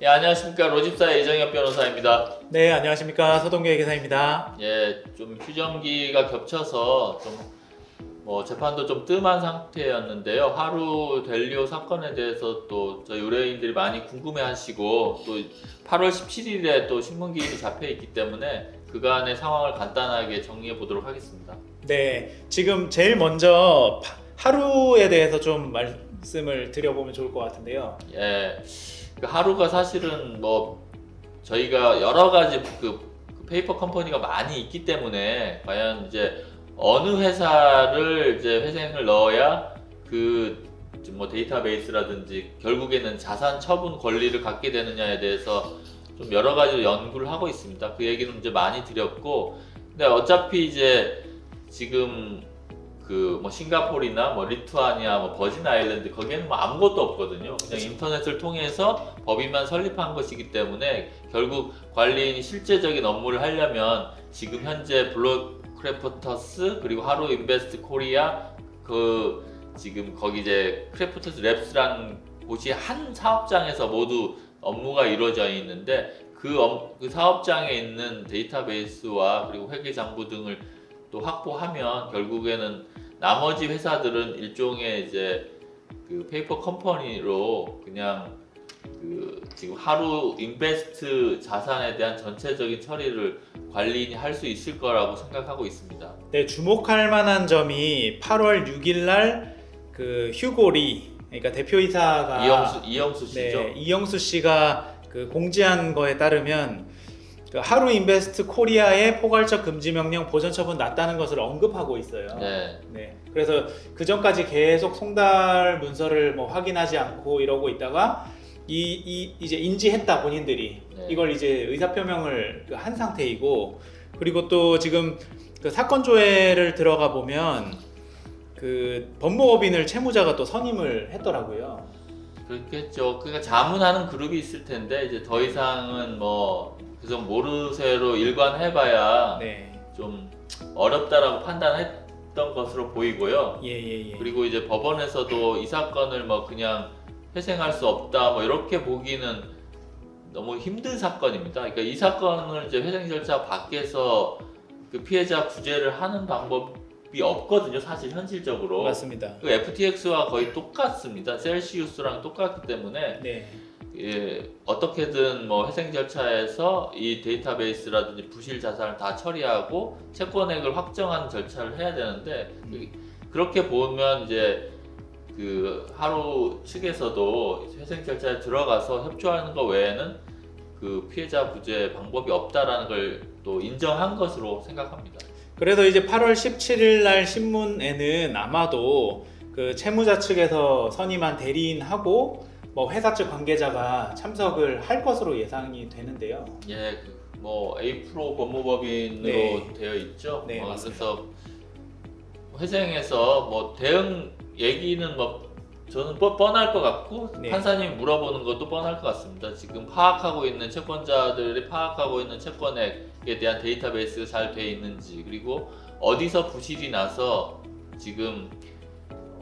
예, 안녕하십니까. 로집사의 이정엽 변호사입니다. 네, 안녕하십니까. 서동계 기사입니다. 예, 좀 휴정기가 겹쳐서 재판도 좀 뜸한 상태였는데요. 하루 델리오 사건에 대해서 또 저희 의뢰인들이 많이 궁금해하시고 또 8월 17일에 또 신문 기일이 잡혀 있기 때문에 그간의 상황을 간단하게 정리해 보도록 하겠습니다. 네, 지금 제일 먼저 하루에 대해서 좀 말씀을 드려보면 좋을 것 같은데요. 예, 그 하루가 사실은 저희가 여러 가지 그 페이퍼 컴퍼니가 많이 있기 때문에 과연 이제 어느 회사를 이제 회생을 넣어야 데이터베이스라든지 결국에는 자산 처분 권리를 갖게 되느냐에 대해서 좀 여러 가지 연구를 하고 있습니다. 그 얘기는 이제 많이 드렸고, 근데 어차피 이제 지금 싱가포르나 리투아니아, 버진 아일랜드 거기에는 아무것도 없거든요. 그냥 그렇죠. 인터넷을 통해서 법인만 설립한 것이기 때문에 결국 관리인이 실제적인 업무를 하려면 지금 현재 크래프터스 그리고 하루 인베스트 코리아 지금 거기 이제 크래프터스 랩스라는 곳이 한 사업장에서 모두 업무가 이루어져 있는데 그 사업장에 있는 데이터베이스와 그리고 회계장부 등을 또 확보하면 결국에는 나머지 회사들은 일종의 이제 그 페이퍼 컴퍼니로 그냥 지금 하루 인베스트 자산에 대한 전체적인 처리를 관리인이 할 수 있을 거라고 생각하고 있습니다. 네, 주목할 만한 점이 8월 6일 날 그 휴고리, 그러니까 대표이사가 이영수 씨죠. 네, 이영수 씨가 공지한 거에 따르면 하루 인베스트 코리아의 포괄적 금지 명령 보전 처분 났다는 것을 언급하고 있어요. 네. 네. 그래서 그 전까지 계속 송달 문서를 확인하지 않고 이러고 있다가 이제 인지했다 본인들이. 네. 이걸 이제 의사표명을 한 상태이고, 그리고 또 지금 사건 조회를 들어가 보면 법무법인을 채무자가 또 선임을 했더라고요. 그렇겠죠. 그러니까 자문하는 그룹이 있을 텐데 이제 더 이상은 그래서 모르쇠로 일관해봐야 네. 좀 어렵다라고 판단했던 것으로 보이고요. 예. 그리고 이제 법원에서도 이 사건을 그냥 회생할 수 없다 이렇게 보기는 너무 힘든 사건입니다. 그러니까 이 사건을 이제 회생 절차 밖에서 그 피해자 구제를 하는 방법이 없거든요. 사실 현실적으로. 맞습니다. 그 FTX와 거의 똑같습니다. 셀시우스랑 똑같기 때문에 네. 예, 어떻게든 회생 절차에서 이 데이터베이스라든지 부실 자산을 다 처리하고 채권액을 확정하는 절차를 해야 되는데 그렇게 보면 이제 하루 측에서도 회생 절차에 들어가서 협조하는 것 외에는 피해자 구제 방법이 없다라는 걸 또 인정한 것으로 생각합니다. 그래서 이제 8월 17일 날 신문에는 아마도 채무자 측에서 선임한 대리인하고 회사 측 관계자가 참석을 할 것으로 예상이 되는데요. 예, A-프로 법무법인으로 네. 되어 있죠. 네, 그래서 회생에서 대응 얘기는 저는 뻔할 것 같고 네. 판사님이 물어보는 것도 뻔할 것 같습니다. 지금 파악하고 있는 채권자들이 파악하고 있는 채권액에 대한 데이터베이스가 잘 돼 있는지, 그리고 어디서 부실이 나서 지금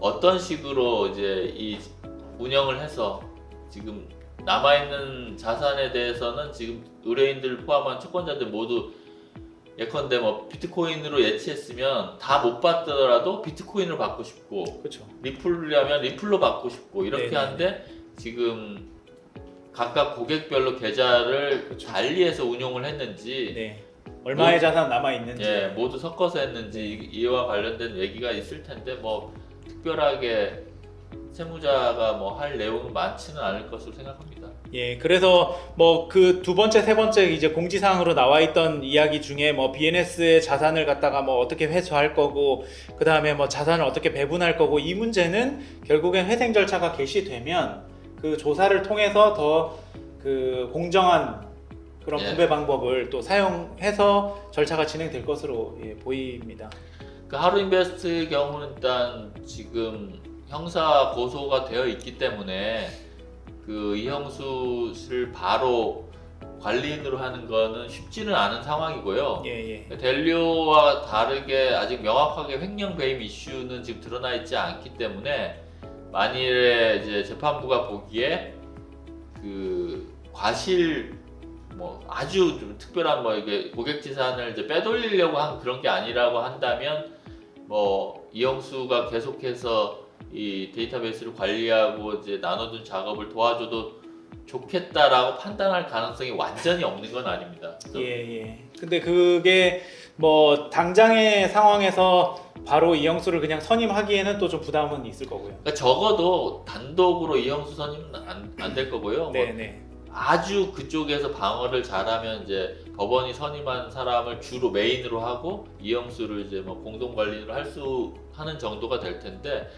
어떤 식으로 이제 이 운영을 해서 지금 남아있는 자산에 대해서는 지금 의뢰인들 포함한 채권자들 모두 예컨대 비트코인으로 예치했으면 다 못 받더라도 비트코인으로 받고 싶고, 그렇죠. 리플이라면 리플로 받고 싶고 이렇게 네네. 하는데 지금 각각 고객별로 계좌를 그렇죠. 달리해서 운용을 했는지 네. 얼마의 자산 남아 있는지. 모두 섞어서 했는지 이와 관련된 얘기가 있을 텐데 특별하게 채무자가 할 내용은 많지는 않을 것으로 생각합니다. 예, 그래서 그 두 번째, 세 번째 이제 공지사항으로 나와 있던 이야기 중에 BNS의 자산을 갖다가 어떻게 회수할 거고, 그 다음에 자산을 어떻게 배분할 거고, 이 문제는 결국엔 회생 절차가 개시되면 그 조사를 통해서 더 공정한 그런 예. 분배 방법을 또 사용해서 절차가 진행될 것으로 보입니다. 하루 인베스트의 경우는 일단 지금 형사 고소가 되어 있기 때문에 이형수 씨를 바로 관리인으로 하는 거는 쉽지는 않은 상황이고요. 예. 델리오와 다르게 아직 명확하게 횡령 배임 이슈는 지금 드러나 있지 않기 때문에 만일에 이제 재판부가 보기에 과실 뭐 아주 좀 특별한 뭐 이게 고객資産을 이제 빼돌리려고 한 그런 게 아니라고 한다면 뭐 이영수가 계속해서 이 데이터베이스를 관리하고 이제 나눠준 작업을 도와줘도 좋겠다라고 판단할 가능성이 완전히 없는 건 아닙니다. 그래서 예. 근데 그게 뭐 당장의 상황에서 바로 이영수를 그냥 선임하기에는 또 좀 부담은 있을 거고요. 그러니까 적어도 단독으로 이영수 선임은 안 될 거고요. 뭐 네네. 아주 그쪽에서 방어를 잘하면 이제 법원이 선임한 사람을 주로 메인으로 하고 이영수를 이제 뭐 공동 관리를 하는 정도가 될 텐데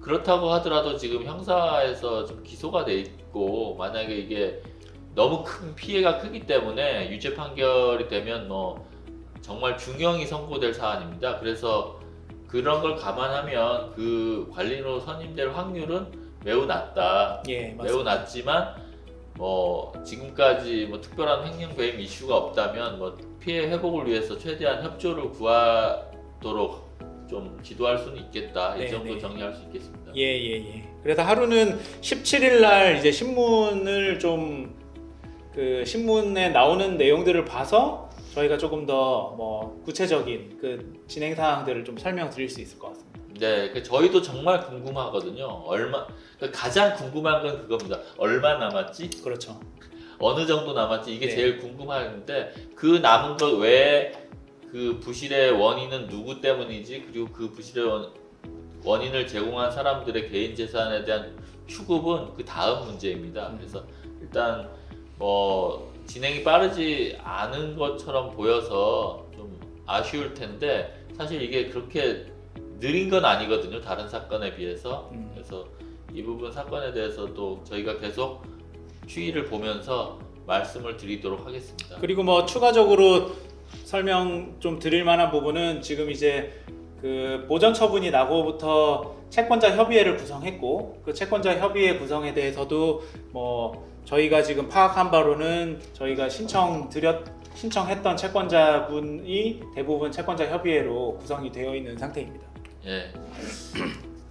그렇다고 하더라도 지금 형사에서 좀 기소가 돼 있고 만약에 이게 너무 큰 피해가 크기 때문에 유죄 판결이 되면 뭐 정말 중형이 선고될 사안입니다. 그래서 그런 걸 감안하면 그 관리인으로 선임될 확률은 매우 낮다. 예, 맞습니다. 매우 낮지만 뭐 지금까지 뭐 특별한 횡령 배임 이슈가 없다면 뭐 피해 회복을 위해서 최대한 협조를 구하도록 좀 지도할 수는 있겠다. 이 정도 정리할 수 있겠습니다. 예. 그래서 하루는 17일 날 이제 신문을 좀 그 신문에 나오는 내용들을 봐서 저희가 조금 더 뭐 구체적인 그 진행 사항들을 좀 설명드릴 수 있을 것 같습니다. 네, 저희도 정말 궁금하거든요. 가장 궁금한 건 그겁니다. 얼마 남았지? 그렇죠. 어느 정도 남았지? 이게 네. 제일 궁금한데 그 남은 것 외에 그 부실의 원인은 누구 때문이지? 그리고 그 부실의 원인을 제공한 사람들의 개인 재산에 대한 추급은 그 다음 문제입니다. 그래서 일단 뭐 진행이 빠르지 않은 것처럼 보여서 좀 아쉬울 텐데 사실 이게 그렇게 느린 건 아니거든요. 다른 사건에 비해서. 그래서 이 부분 사건에 대해서도 저희가 계속 추이를 보면서 말씀을 드리도록 하겠습니다. 그리고 뭐 추가적으로 설명 좀 드릴 만한 부분은 지금 이제 그 보전 처분이 나고부터 채권자 협의회를 구성했고 그 채권자 협의회 구성에 대해서도 뭐 저희가 지금 파악한 바로는 저희가 신청했던 채권자분이 대부분 채권자 협의회로 구성이 되어 있는 상태입니다. 예.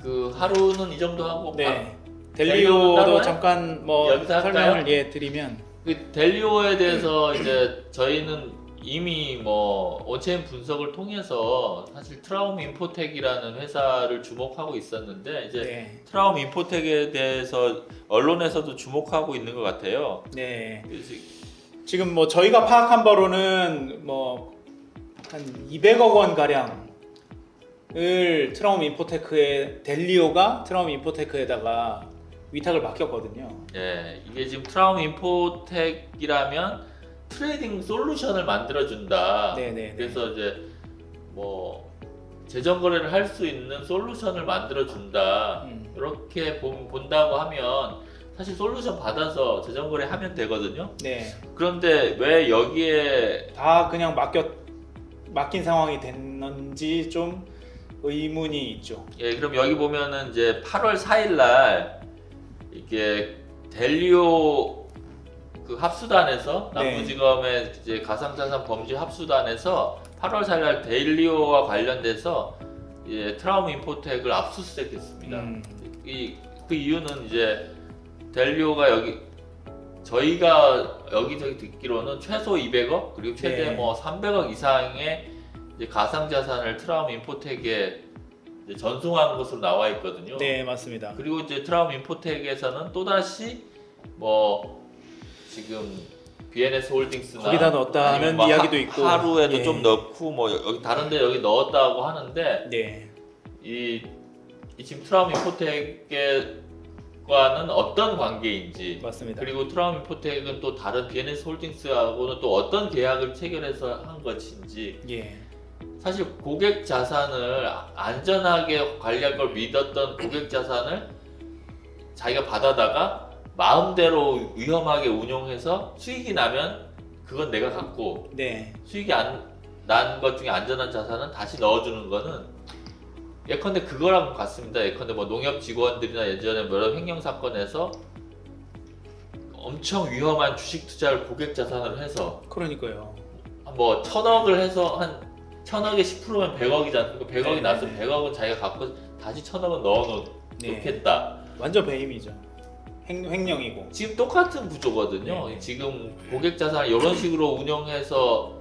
그 하루는 이 정도 하고 네. 델리오도 델리오도 잠깐 뭐 여기서 설명을 드리면 그 델리오에 대해서 이제 저희는 이미 뭐 온체인 분석을 통해서 사실 트라움 인포텍이라는 회사를 주목하고 있었는데 이제 트라움 인포텍에 대해서 언론에서도 주목하고 있는 것 같아요. 네. 그래서 지금 뭐 저희가 파악한 바로는 뭐 한 200억 원 가량을 트라움 인포테크에 델리오가 트라움 인포테크에다가 위탁을 맡겼거든요. 예, 이게 지금 트라움 인포텍이라면 트레이딩 솔루션을 만들어준다. 네네. 그래서 이제 뭐 재정 거래를 할 수 있는 솔루션을 만들어준다. 이렇게 본다고 하면 사실 솔루션 받아서 재정 거래 하면 되거든요. 네. 그런데 왜 여기에 다 그냥 맡긴 상황이 됐는지 좀 의문이 있죠. 예, 그럼 여기 보면은 이제 8월 4일 날 이게 델리오 그 합수단에서 남부지검의 이제 가상자산 범죄 합수단에서 8월 4일 날 델리오와 관련돼서 이제 트라움 인포텍을 압수수색했습니다. 그 이유는 이제 델리오가 저희가 여기저기 듣기로는 최소 200억 그리고 최대 뭐 300억 이상의 이제 가상자산을 트라움 인포텍에 이제 전송한 것으로 나와 있거든요. 네, 맞습니다. 그리고 이제 트라움 인포텍에서는 또다시 뭐 지금 BNS 홀딩스나 거기다 넣었다는 뭐 이야기도 있고 하루에도 좀 넣고 뭐 여기 다른데 여기 넣었다고 하는데 이 지금 트라움 인포텍과는 어떤 관계인지 맞습니다. 그리고 트라움 인포텍은 또 다른 BNS 홀딩스하고는 또 어떤 계약을 체결해서 한 것인지 사실 고객 자산을 안전하게 관리할 걸 믿었던 고객 자산을 자기가 받아다가 마음대로 위험하게 운용해서 수익이 나면 그건 내가 갖고 수익이 난 것 중에 안전한 자산은 다시 넣어주는 거는 예컨대 그거랑 같습니다. 예컨대 뭐 농협 직원들이나 예전에 여러 횡령 사건에서 엄청 위험한 주식 투자를 고객 자산으로 해서 그러니까요. 뭐 1000억을 해서 한 1000억에 10%면 100억이잖아요. 100억이 났으면 100억은 자기가 갖고 다시 1000억은 넣어놓겠다. 완전 배임이죠. 횡령이고. 지금 똑같은 구조거든요. 네. 지금 고객 자산 이런 식으로 운영해서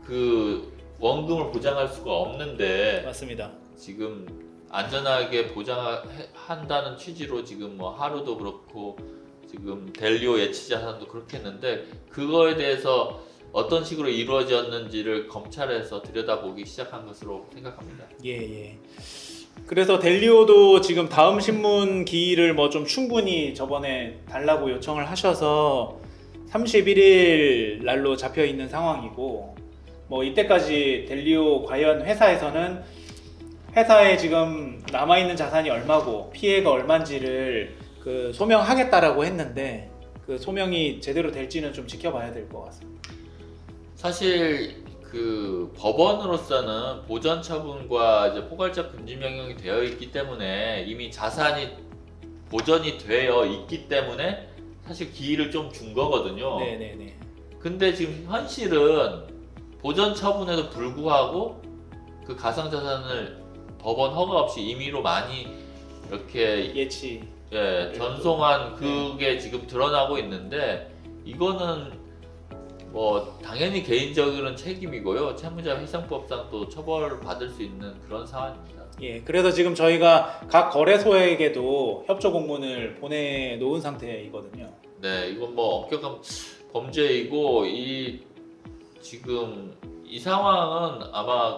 그 원금을 보장할 수가 없는데 맞습니다. 지금 안전하게 보장한다는 취지로 지금 뭐 하루도 그렇고 지금 델리오 예치 자산도 그렇게 했는데 그거에 대해서 어떤 식으로 이루어졌는지를 검찰에서 들여다보기 시작한 것으로 생각합니다. 예. 그래서 델리오도 지금 다음 신문 기일을 뭐 좀 충분히 저번에 달라고 요청을 하셔서 31일 날로 잡혀 있는 상황이고, 뭐 이때까지 델리오 관련 회사에서는 회사에 지금 남아 있는 자산이 얼마고 피해가 얼마인지를 그 소명하겠다라고 했는데 그 소명이 제대로 될지는 좀 지켜봐야 될 것 같습니다. 사실 그 법원으로서는 보전 처분과 이제 포괄적 금지 명령이 되어 있기 때문에 이미 자산이 보전이 되어 있기 때문에 사실 기일을 좀 준 거거든요. 네네네. 근데 지금 현실은 보전 처분에도 불구하고 그 가상 자산을 법원 허가 없이 임의로 많이 이렇게 예치. 전송한 그게 지금 드러나고 있는데 이거는 뭐 당연히 개인적인 책임이고요. 채무자 훼손법상 또 처벌받을 수 있는 그런 상황입니다. 예, 그래서 지금 저희가 각 거래소에게도 협조 공문을 보내놓은 상태이거든요. 네, 이건 뭐 엄격한 범죄이고 지금 이 상황은 아마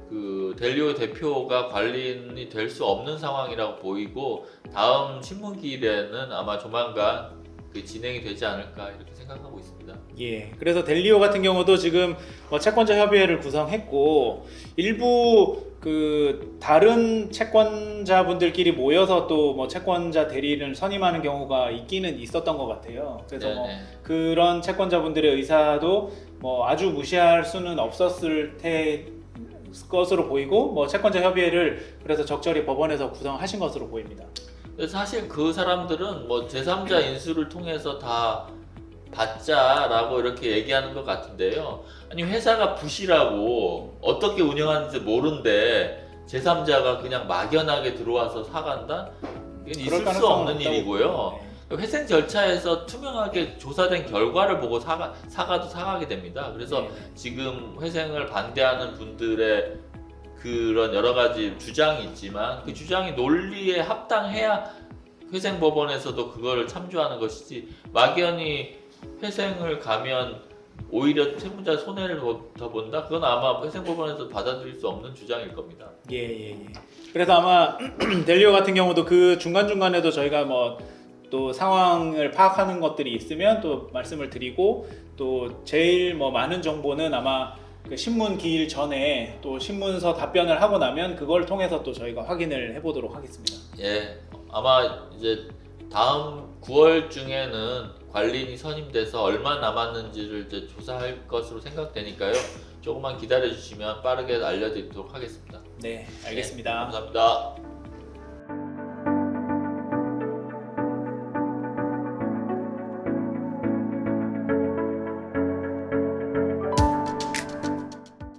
그 델리오 대표가 관리인이 될 수 없는 상황이라고 보이고 다음 신문 기일에는 아마 조만간 그 진행이 되지 않을까 이렇게 생각하고 있습니다. 예, 그래서 델리오 같은 경우도 지금 뭐 채권자 협의회를 구성했고 일부 그 다른 채권자분들끼리 모여서 또 뭐 채권자 대리인을 선임하는 경우가 있기는 있었던 것 같아요. 그래서 뭐 그런 채권자분들의 의사도 뭐 아주 무시할 수는 없었을 것으로 보이고 뭐 채권자 협의회를 그래서 적절히 법원에서 구성하신 것으로 보입니다. 사실 그 사람들은 뭐 제3자 인수를 통해서 다 받자라고 이렇게 얘기하는 것 같은데요. 아니 회사가 부실하고 어떻게 운영하는지 모르는데 제3자가 그냥 막연하게 들어와서 사간다? 이건 있을 수 없는 일이고요. 회생 절차에서 투명하게 조사된 결과를 보고 사가도 사가게 됩니다. 그래서 지금 회생을 반대하는 분들의 그런 여러 가지 주장이 있지만 그 주장이 논리에 합당해야 회생법원에서도 그거를 참조하는 것이지 막연히 회생을 가면 오히려 채무자 손해를 더 본다? 그건 아마 회생법원에서 받아들일 수 없는 주장일 겁니다. 예. 그래서 아마 델리오 같은 경우도 그 중간중간에도 저희가 뭐 또 상황을 파악하는 것들이 있으면 또 말씀을 드리고 또 제일 뭐 많은 정보는 아마 그 신문 기일 전에 또 신문서 답변을 하고 나면 그걸 통해서 또 저희가 확인을 해보도록 하겠습니다. 예, 아마 이제 다음 9월 중에는 관리인이 선임돼서 얼마 남았는지를 이제 조사할 것으로 생각되니까요. 조금만 기다려 주시면 빠르게 알려드리도록 하겠습니다. 네, 알겠습니다. 네, 감사합니다.